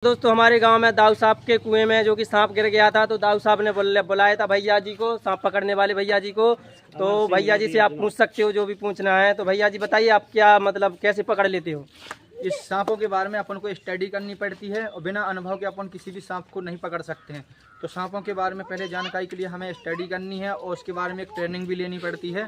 दोस्तों हमारे गांव में दाऊ साहब के कुएं में जो कि सांप गिर गया था, तो दाऊ साहब ने बुलाया था भैया जी को, सांप पकड़ने वाले भैया जी को। तो भैया जी से आप पूछ सकते हो जो भी पूछना है। तो भैया जी बताइए, आप क्या मतलब कैसे पकड़ लेते हो? इस सांपों के बारे में अपन को स्टडी करनी पड़ती है और बिना अनुभव के अपन किसी भी सांप को नहीं पकड़ सकते हैं। तो सांपों के बारे में पहले जानकारी के लिए हमें स्टडी करनी है और उसके बारे में एक ट्रेनिंग भी लेनी पड़ती है,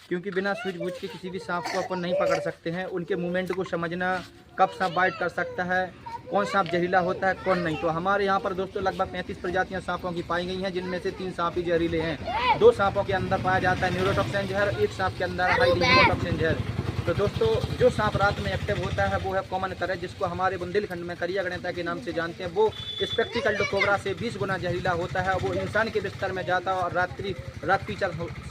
क्योंकि बिना सूझबूझ के किसी भी सांप को अपन नहीं पकड़ सकते हैं। उनके मूवमेंट को समझना, कब सांप बाइट कर सकता है, कौन सांप जहरीला होता है कौन नहीं। तो हमारे यहाँ पर दोस्तों लगभग 35 प्रजातियाँ सांपों की पाई गई हैं, जिनमें से 3 सांप ही जहरीले हैं। 2 सांपों के अंदर पाया जाता है न्यूरोटॉक्सिन जहर, 1 सांप के अंदर हाई न्यूरोटॉक्सिन जहर। तो दोस्तों जो सांप रात में एक्टिव होता है वो है कॉमन करय, जिसको हमारे बुंदेलखंड में करिया गणिता के नाम से जानते हैं। वो स्पेक्टिकल्ड कोबरा से 20 गुना जहरीला होता है। वो इंसान के बिस्तर में जाता है और रात्रि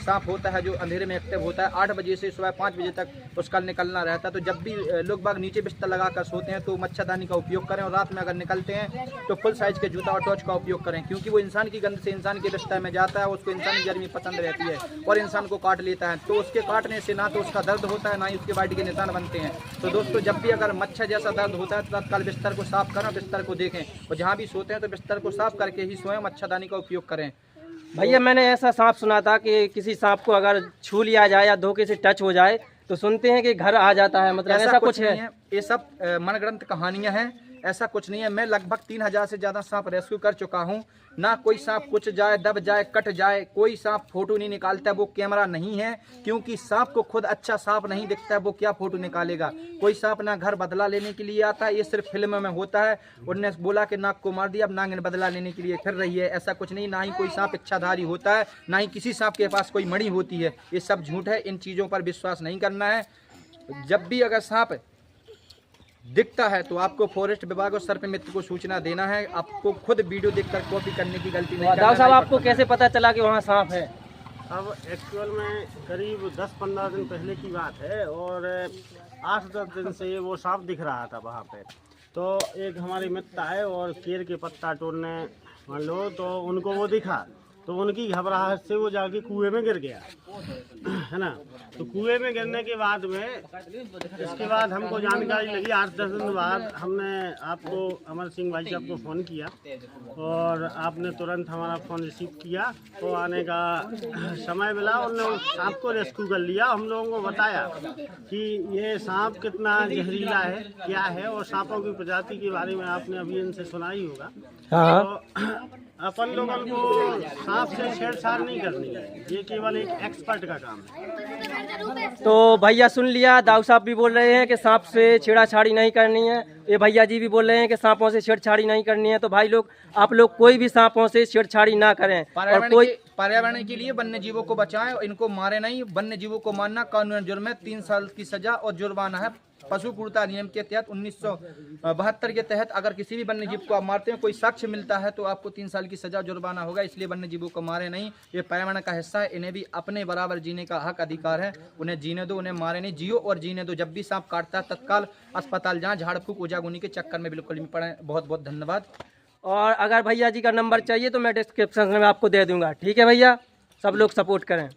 सांप होता है जो अंधेरे में एक्टिव होता है। 8 बजे से सुबह 5 बजे तक उसका निकलना रहता है। तो जब भी लोग बाग नीचे बिस्तर लगाकर सोते हैं तो मच्छरदानी का उपयोग करें, और रात में अगर निकलते हैं तो फुल साइज के जूता और टॉर्च का उपयोग करें, क्योंकि वो इंसान की गंध से इंसान के बिस्तर में जाता है। उसको इंसानी गर्मी पसंद रहती है और इंसान को काट लेता है। तो उसके काटने से ना तो उसका दर्द होता है, ना ही उसके बाइट के निशान बनते हैं। तो दोस्तों जब भी अगर मच्छर जैसा दर्द होता है तो तत्काल बिस्तर को साफ करें, बिस्तर को देखें, और जहाँ भी सोते हैं तो बिस्तर को साफ करके ही सोएं, मच्छरदानी का उपयोग करें। भैया मैंने ऐसा सांप सुना था कि किसी सांप को अगर छू लिया जाए या धोखे से टच हो जाए तो सुनते हैं कि घर आ जाता है, मतलब ऐसा कुछ है? ये सब मनगढ़ंत कहानियां हैं, ऐसा कुछ नहीं है। मैं लगभग 3000 से ज़्यादा सांप रेस्क्यू कर चुका हूं। ना कोई सांप कुछ जाए, दब जाए, कट जाए, कोई सांप फोटो नहीं निकालता। वो कैमरा नहीं है, क्योंकि सांप को खुद अच्छा सांप नहीं दिखता है, वो क्या फोटो निकालेगा। कोई सांप ना घर बदला लेने के लिए आता है, ये सिर्फ फिल्म में होता है। उनने बोला कि नाग को मार दिया, अब नाग ने बदला लेने के लिए फिर रही है, ऐसा कुछ नहीं। ना ही कोई सांप इच्छाधारी होता है, ना ही किसी सांप के पास कोई मणि होती है। ये सब झूठ है, इन चीज़ों पर विश्वास नहीं करना है। जब भी अगर सांप दिखता है तो आपको फॉरेस्ट विभाग और सर्प मित्र को सूचना देना है। आपको खुद वीडियो देखकर कॉपी करने की गलती नहीं करना है। साहब आपको कैसे पता चला कि वहाँ सांप है? अब एक्चुअल में करीब 10-15 दिन पहले की बात है, और 8-10 दिन से वो सांप दिख रहा था वहाँ पे। तो एक हमारे मित्र आए और केर के पत्ता तोड़ने मान लो, तो उनको वो दिखा, तो उनकी घबराहट से वो जाके कुएं में गिर गया, है ना। तो कुएं में गिरने के बाद में इसके बाद हमको जानकारी लगी, 8-10 दिन बाद हमने आपको अमर सिंह भाई साहब को फ़ोन किया और आपने तुरंत हमारा फ़ोन रिसीव किया। तो आने का समय मिला, उन्होंने उस सांप को रेस्क्यू कर लिया। हम लोगों को बताया कि ये सांप कितना जहरीला है, क्या है, और सांपों की प्रजाति के बारे में आपने अभी इनसे सुना ही होगा। तो अपन लोगों को सांप से छेड़छाड़ नहीं करनी है, ये केवल एक एक्सपर्ट का काम है। तो भैया सुन लिया, दाऊ साहब भी बोल रहे हैं कि सांप से छेड़ाछाड़ी नहीं करनी है, ये भैया जी भी बोल रहे हैं कि सांपों से छेड़छाड़ी नहीं करनी है। तो भाई लोग, आप लोग कोई भी सांपों से छेड़छाड़ी ना करें, और कोई पर्यावरण के लिए वन्य जीवों को बचाएं और इनको मारे नहीं। वन्य जीवों को मारना कानूनी जुर्म है, 3 साल की सजा और जुर्माना है। पशु क्रूरता नियम के तहत 1972 के तहत अगर किसी भी वन्य जीव को आप मारते हैं, कोई साक्ष्य मिलता है, तो आपको 3 साल की सजा जुर्माना होगा। इसलिए वन्य जीवों को मारे नहीं, ये पर्यावरण का हिस्सा है। इन्हें भी अपने बराबर जीने का हक अधिकार है, उन्हें जीने दो, उन्हें मारे नहीं, जियो और जीने दो। जब भी सांप काटता है तत्काल अस्पताल जाएं, झाड़ फूक उजागुनी के चक्कर में बिल्कुल भी पड़े। बहुत बहुत धन्यवाद। और अगर भैया जी का नंबर चाहिए तो मैं डिस्क्रिप्शन में आपको दे दूंगा। ठीक है भैया, सब लोग सपोर्ट करें।